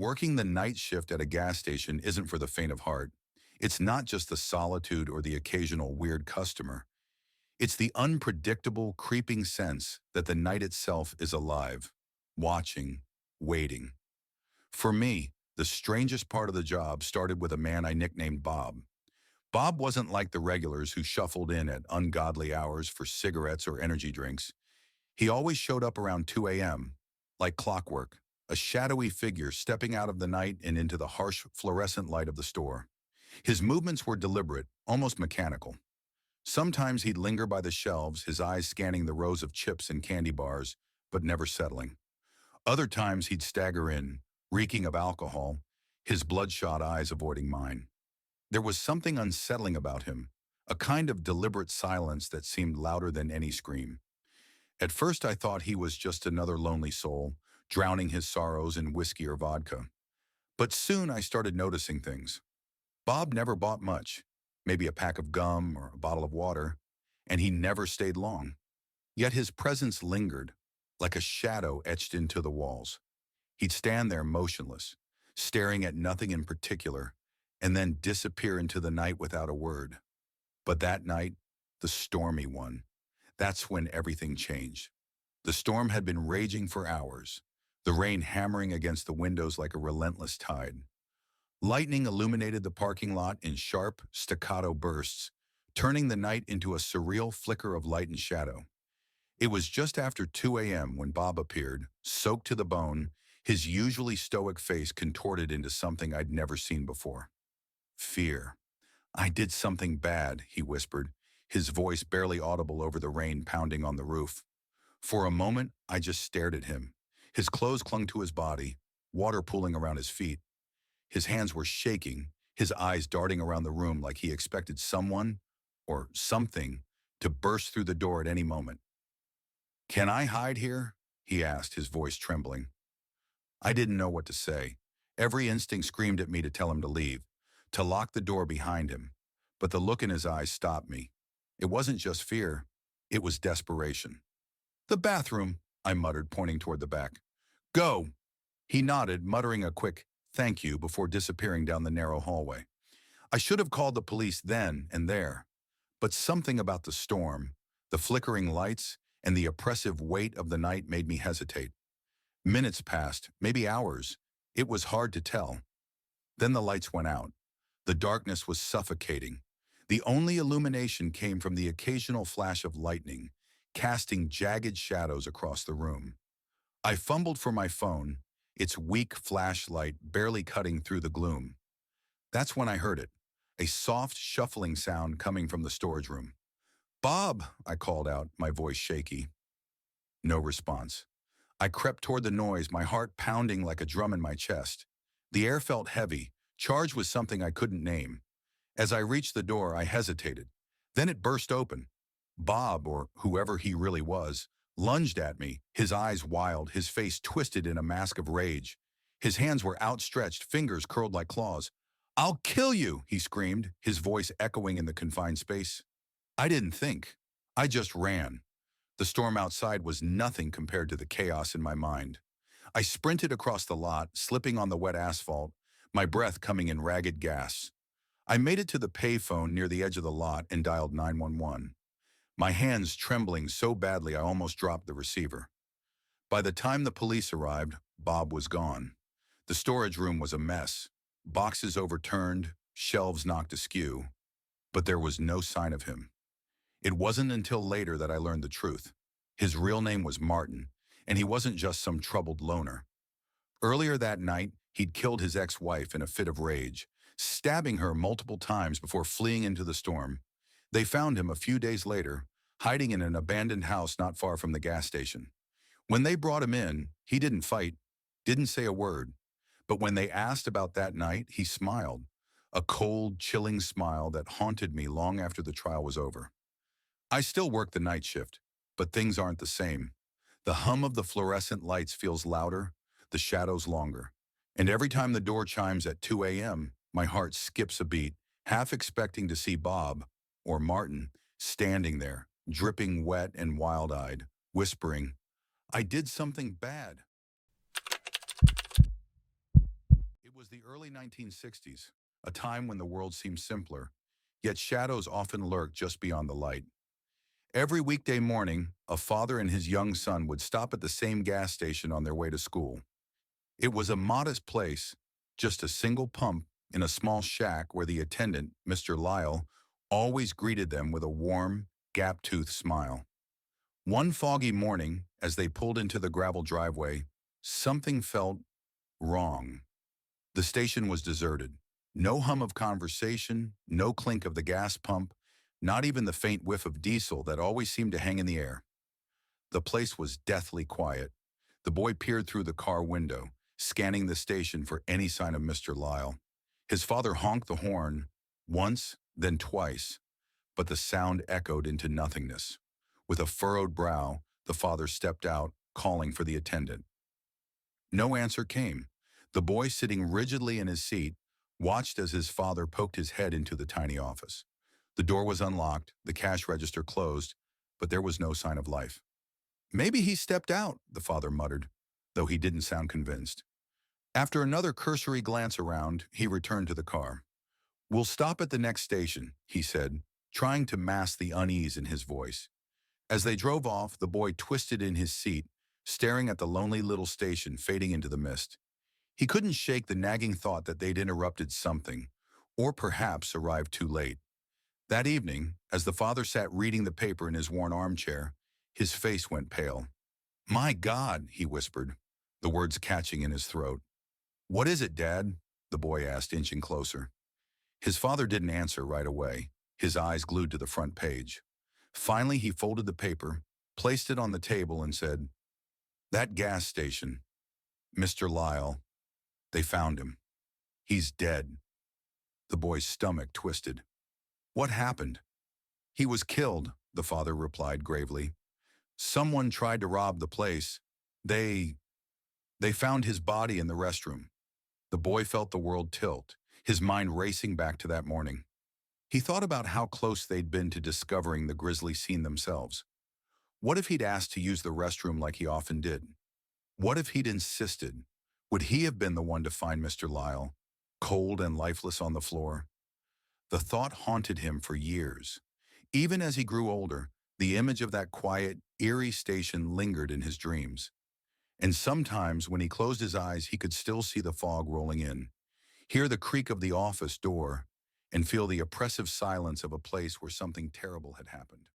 Working the night shift at a gas station isn't for the faint of heart. It's not just the solitude or the occasional weird customer. It's the unpredictable, creeping sense that the night itself is alive, watching, waiting. For me, the strangest part of the job started with a man I nicknamed Bob. Bob wasn't like the regulars who shuffled in at ungodly hours for cigarettes or energy drinks. He always showed up around 2 a.m., like clockwork, a shadowy figure stepping out of the night and into the harsh fluorescent light of the store. His movements were deliberate, almost mechanical. Sometimes he'd linger by the shelves, his eyes scanning the rows of chips and candy bars, but never settling. Other times he'd stagger in, reeking of alcohol, his bloodshot eyes avoiding mine. There was something unsettling about him, a kind of deliberate silence that seemed louder than any scream. At first I thought he was just another lonely soul, drowning his sorrows in whiskey or vodka. But soon I started noticing things. Bob never bought much, maybe a pack of gum or a bottle of water, and he never stayed long. Yet his presence lingered, like a shadow etched into the walls. He'd stand there motionless, staring at nothing in particular, and then disappear into the night without a word. But that night, the stormy one, that's when everything changed. The storm had been raging for hours, the rain hammering against the windows like a relentless tide. Lightning illuminated the parking lot in sharp, staccato bursts, turning the night into a surreal flicker of light and shadow. It was just after 2 a.m. when Bob appeared, soaked to the bone, his usually stoic face contorted into something I'd never seen before. Fear. "I did something bad," he whispered, his voice barely audible over the rain pounding on the roof. For a moment, I just stared at him. His clothes clung to his body, water pooling around his feet. His hands were shaking, his eyes darting around the room like he expected someone, or something, to burst through the door at any moment. "Can I hide here?" he asked, his voice trembling. I didn't know what to say. Every instinct screamed at me to tell him to leave, to lock the door behind him. But the look in his eyes stopped me. It wasn't just fear, it was desperation. "The bathroom," I muttered, pointing toward the back. "Go!" He nodded, muttering a quick thank you before disappearing down the narrow hallway. I should have called the police then and there, but something about the storm, the flickering lights, and the oppressive weight of the night made me hesitate. Minutes passed, maybe hours. It was hard to tell. Then the lights went out. The darkness was suffocating. The only illumination came from the occasional flash of lightning, casting jagged shadows across the room. I fumbled for my phone, its weak flashlight barely cutting through the gloom. That's when I heard it, a soft, shuffling sound coming from the storage room. "Bob," I called out, my voice shaky. No response. I crept toward the noise, my heart pounding like a drum in my chest. The air felt heavy, charged with something I couldn't name. As I reached the door, I hesitated. Then it burst open. Bob, or whoever he really was, lunged at me, his eyes wild, his face twisted in a mask of rage. His hands were outstretched, fingers curled like claws. "I'll kill you!" he screamed, his voice echoing in the confined space. I didn't think. I just ran. The storm outside was nothing compared to the chaos in my mind. I sprinted across the lot, slipping on the wet asphalt, my breath coming in ragged gasps. I made it to the payphone near the edge of the lot and dialed 911. My hands trembling so badly I almost dropped the receiver. By the time the police arrived, Bob was gone. The storage room was a mess. Boxes overturned, shelves knocked askew. But there was no sign of him. It wasn't until later that I learned the truth. His real name was Martin, and he wasn't just some troubled loner. Earlier that night, he'd killed his ex-wife in a fit of rage, stabbing her multiple times before fleeing into the storm. They found him a few days later, hiding in an abandoned house not far from the gas station. When they brought him in, he didn't fight, didn't say a word. But when they asked about that night, he smiled, a cold, chilling smile that haunted me long after the trial was over. I still work the night shift, but things aren't the same. The hum of the fluorescent lights feels louder, the shadows longer. And every time the door chimes at 2 a.m., my heart skips a beat, half expecting to see Bob, or Martin, standing there, dripping wet and wild-eyed, whispering, "I did something bad." the early 1960s, a time when the world seemed simpler, yet shadows often lurked just beyond the light. Every weekday morning, a father and his young son would stop at the same gas station on their way to school. It was a modest place, just a single pump in a small shack where the attendant, Mr. Lyle, always greeted them with a warm, gap-toothed smile. One foggy morning, as they pulled into the gravel driveway, something felt wrong. The station was deserted. No hum of conversation, no clink of the gas pump, not even the faint whiff of diesel that always seemed to hang in the air. The place was deathly quiet. The boy peered through the car window, scanning the station for any sign of Mr. Lyle. His father honked the horn, once, then twice, but the sound echoed into nothingness. With a furrowed brow, the father stepped out, calling for the attendant. No answer came. The boy, sitting rigidly in his seat, watched as his father poked his head into the tiny office. The door was unlocked, the cash register closed, but there was no sign of life. "Maybe he stepped out," the father muttered, though he didn't sound convinced. After another cursory glance around, he returned to the car. "We'll stop at the next station," he said, trying to mask the unease in his voice. As they drove off, the boy twisted in his seat, staring at the lonely little station fading into the mist. He couldn't shake the nagging thought that they'd interrupted something, or perhaps arrived too late. That evening, as the father sat reading the paper in his worn armchair, his face went pale. "My God," he whispered, the words catching in his throat. "What is it, Dad?" the boy asked, inching closer. His father didn't answer right away, his eyes glued to the front page. Finally, he folded the paper, placed it on the table, and said, "That gas station. Mr. Lyle. They found him. He's dead." The boy's stomach twisted. "What happened?" "He was killed," the father replied gravely. "Someone tried to rob the place. They found his body in the restroom." The boy felt the world tilt, his mind racing back to that morning. He thought about how close they'd been to discovering the grisly scene themselves. What if he'd asked to use the restroom like he often did? What if he'd insisted? Would he have been the one to find Mr. Lyle, cold and lifeless on the floor? The thought haunted him for years. Even as he grew older, the image of that quiet, eerie station lingered in his dreams. And sometimes, when he closed his eyes, he could still see the fog rolling in, hear the creak of the office door, and feel the oppressive silence of a place where something terrible had happened.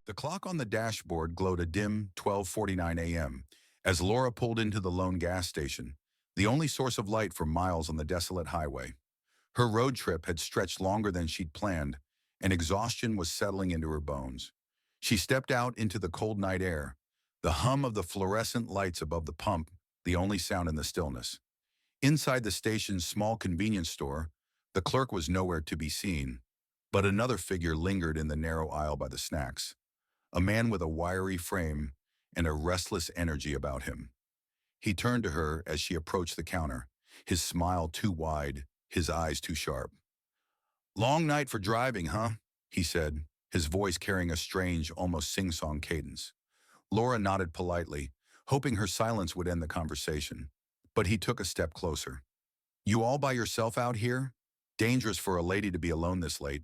The clock on the dashboard glowed a dim 12:49 a.m. as Laura pulled into the lone gas station, the only source of light for miles on the desolate highway. Her road trip had stretched longer than she'd planned, and exhaustion was settling into her bones. She stepped out into the cold night air, the hum of the fluorescent lights above the pump, the only sound in the stillness. Inside the station's small convenience store, the clerk was nowhere to be seen, but another figure lingered in the narrow aisle by the snacks, a man with a wiry frame and a restless energy about him. He turned to her as she approached the counter, his smile too wide, his eyes too sharp. "Long night for driving, huh?" he said, his voice carrying a strange, almost sing-song cadence. Laura nodded politely, hoping her silence would end the conversation. But he took a step closer. "You all by yourself out here? Dangerous for a lady to be alone this late."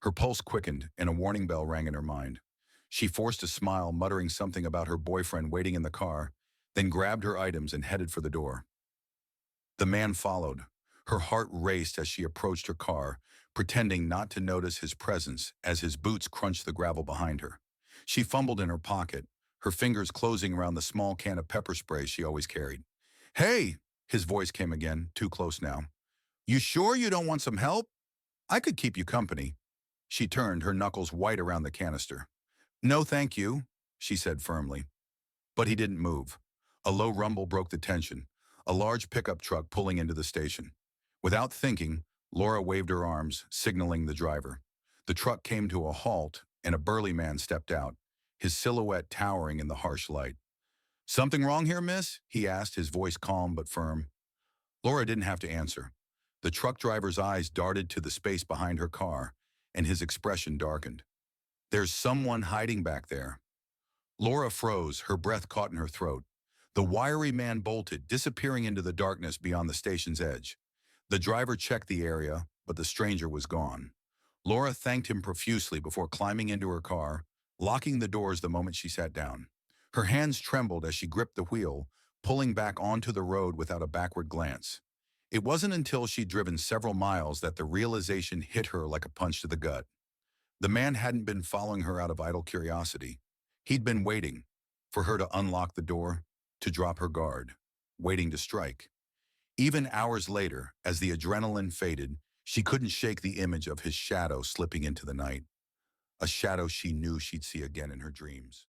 Her pulse quickened, and a warning bell rang in her mind. She forced a smile, muttering something about her boyfriend waiting in the car, then grabbed her items and headed for the door. The man followed. Her heart raced as she approached her car, pretending not to notice his presence as his boots crunched the gravel behind her. She fumbled in her pocket, her fingers closing around the small can of pepper spray she always carried. "Hey!" his voice came again, too close now. "You sure you don't want some help? I could keep you company." She turned, her knuckles white around the canister. "No, thank you," she said firmly. But he didn't move. A low rumble broke the tension, a large pickup truck pulling into the station. Without thinking, Laura waved her arms, signaling the driver. The truck came to a halt, and a burly man stepped out, his silhouette towering in the harsh light. "Something wrong here, miss?" he asked, his voice calm but firm. Laura didn't have to answer. The truck driver's eyes darted to the space behind her car, and his expression darkened. "There's someone hiding back there." Laura froze, her breath caught in her throat. The wiry man bolted, disappearing into the darkness beyond the station's edge. The driver checked the area, but the stranger was gone. Laura thanked him profusely before climbing into her car, locking the doors the moment she sat down. Her hands trembled as she gripped the wheel, pulling back onto the road without a backward glance. It wasn't until she'd driven several miles that the realization hit her like a punch to the gut. The man hadn't been following her out of idle curiosity. He'd been waiting for her to unlock the door, to drop her guard, waiting to strike. Even hours later, as the adrenaline faded, she couldn't shake the image of his shadow slipping into the night, a shadow she knew she'd see again in her dreams.